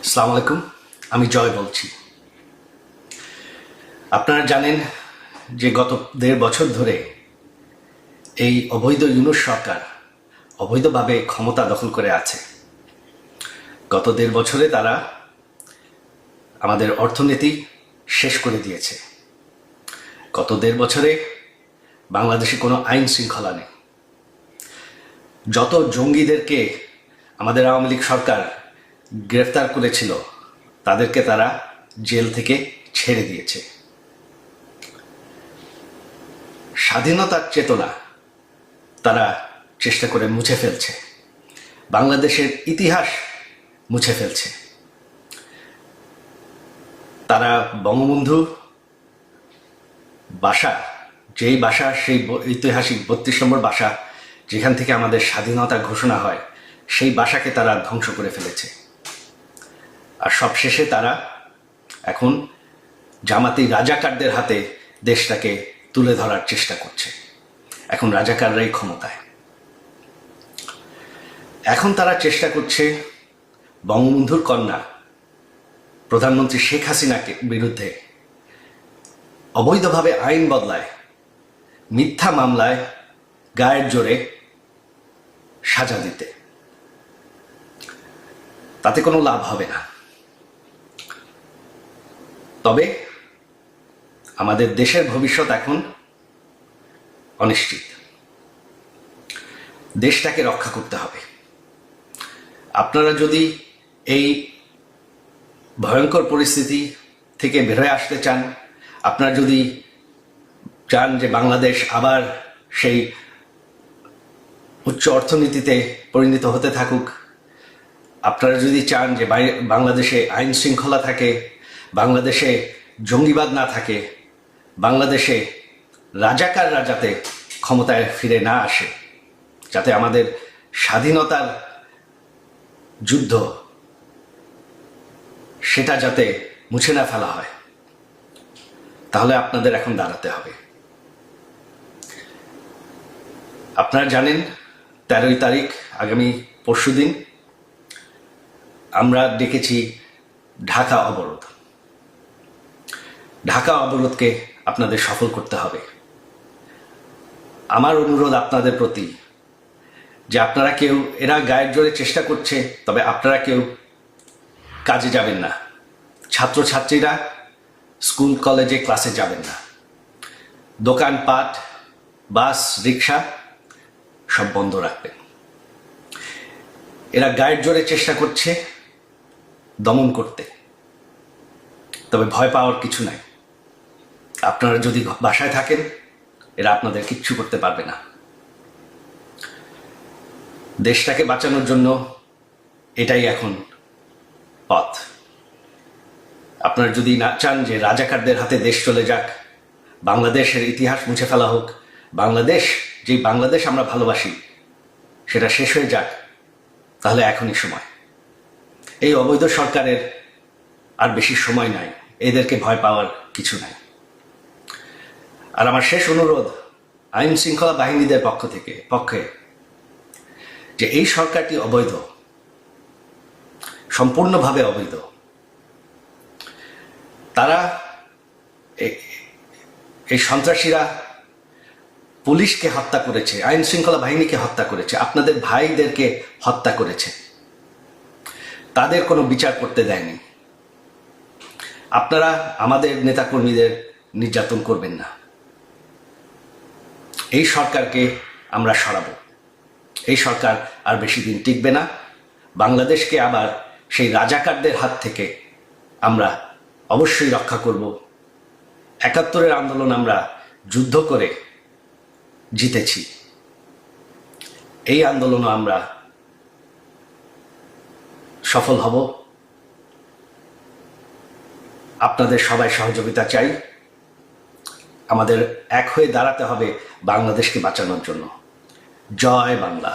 আসসালামু আলাইকুম। আমি জয় বলছি। আপনারা জানেন যে গত ১.৫ বছর ধরে এই অবৈধ ইউনূস সরকার অবৈধভাবে ক্ষমতা দখল করে আছে। গত ১.৫ বছরে তারা আমাদের অর্থনীতি শেষ করে দিয়েছে। গত ১.৫ বছরে বাংলাদেশে কোনো আইন শৃঙ্খলা নেই। যত জঙ্গিদেরকে আমাদের আওয়ামী লীগ সরকার গ্রেফতার করেছিল তাদেরকে তারা জেল থেকে ছেড়ে দিয়েছে। স্বাধীনতার চেতনা তারা চেষ্টা করে মুছে ফেলছে, বাংলাদেশের ইতিহাস মুছে ফেলছে। তারা বঙ্গবন্ধু বাসা, যেই বাসা, সেই ঐতিহাসিক ৩২ নম্বর বাসা যেখান থেকে আমাদের স্বাধীনতা ঘোষণা হয়, সেই বাসাকে তারা ধ্বংস করে ফেলেছে। আর সবশেষে তারা এখন জামাতি রাজাকারদের হাতে দেশটাকে তুলে ধরার চেষ্টা করছে। এখন রাজাকাররাই ক্ষমতায়। এখন তারা চেষ্টা করছে বঙ্গবন্ধুর কন্যা প্রধানমন্ত্রী শেখ হাসিনাকে বিরুদ্ধে অবৈধভাবে আইন বদলায়, মিথ্যা মামলায় গায়ের জোরে সাজা দিতে। তাতে কোনো লাভ হবে না। তবে আমাদের দেশের ভবিষ্যৎ এখন অনিশ্চিত। দেশটাকে রক্ষা করতে হবে। আপনারা যদি এই ভয়ঙ্কর পরিস্থিতি থেকে বের হয়ে আসতে চান, আপনারা যদি চান যে বাংলাদেশ আবার সেই উচ্চ অর্থনীতিতে পরিণত হতে থাকুক, আপনারা যদি চান যে বাংলাদেশে আইন শৃঙ্খলা থাকে, বাংলাদেশে জঙ্গিবাদ না থাকে, বাংলাদেশে রাজাকাররা যাতে ক্ষমতায় ফিরে না আসে, যাতে আমাদের স্বাধীনতার যুদ্ধ সেটা যাতে মুছে না ফেলা হয়, তাহলে আপনাদের এখন দাঁড়াতে হবে। আপনারা জানেন ১৩ তারিখ আগামী পরশুদিন আমরা ডেকেছি ঢাকা অবরোধ। ঢাকা অবরোধকে আপনাদের সফল করতে হবে। আমার অনুরোধ আপনাদের প্রতি যে আপনারা কেউ, এরা গায়ের জোরে চেষ্টা করছে, তবে আপনারা কেউ কাজে যাবেন না। ছাত্রছাত্রীরা স্কুল কলেজে ক্লাসে যাবেন না। দোকানপাট, বাস, রিক্সা সব বন্ধ রাখবেন। এরা গায়ের জোরে চেষ্টা করছে দমন করতে, তবে ভয় পাওয়ার কিছু নাই। আপনারা যদি বাসায় থাকেন, এরা আপনাদের কিচ্ছু করতে পারবে না। দেশটাকে বাঁচানোর জন্য এটাই এখন পথ। আপনারা যদি না চান যে রাজাকারদের হাতে দেশ চলে যাক, বাংলাদেশের ইতিহাস মুছে ফেলা হোক, বাংলাদেশ, যেই বাংলাদেশ আমরা ভালোবাসি সেটা শেষ হয়ে যাক, তাহলে এখনই সময়। এই অবৈধ সরকারের আর বেশি সময় নাই, এদেরকে ভয় পাওয়ার কিছু নাই। আর আমার শেষ অনুরোধ আইন শৃঙ্খলা বাহিনীদের পক্ষে যে এই সরকারটি অবৈধ, সম্পূর্ণভাবে অবৈধ। তারা, এই সন্ত্রাসীরা পুলিশকে হত্যা করেছে, আইন শৃঙ্খলা বাহিনীকে হত্যা করেছে, আপনাদের ভাইদেরকে হত্যা করেছে, তাদের কোনো বিচার করতে দেয়নি। আপনারা আমাদের নেতাকর্মীদের নির্যাতন করবেন না। এই সরকারকে আমরা সরাবো। এই সরকার আর বেশি দিন টিকবে না। বাংলাদেশকে আবার সেই রাজাকারদের হাত থেকে আমরা অবশ্যই রক্ষা করব। ৭১-এর আন্দোলন আমরা যুদ্ধ করে জিতেছি। এই আন্দোলনও আমরা সফল হব। আপনাদের সবাই সহযোগিতা চাই। আমাদের এক হয়ে দাঁড়াতে হবে বাংলাদেশকে বাঁচানোর জন্য। জয় বাংলা।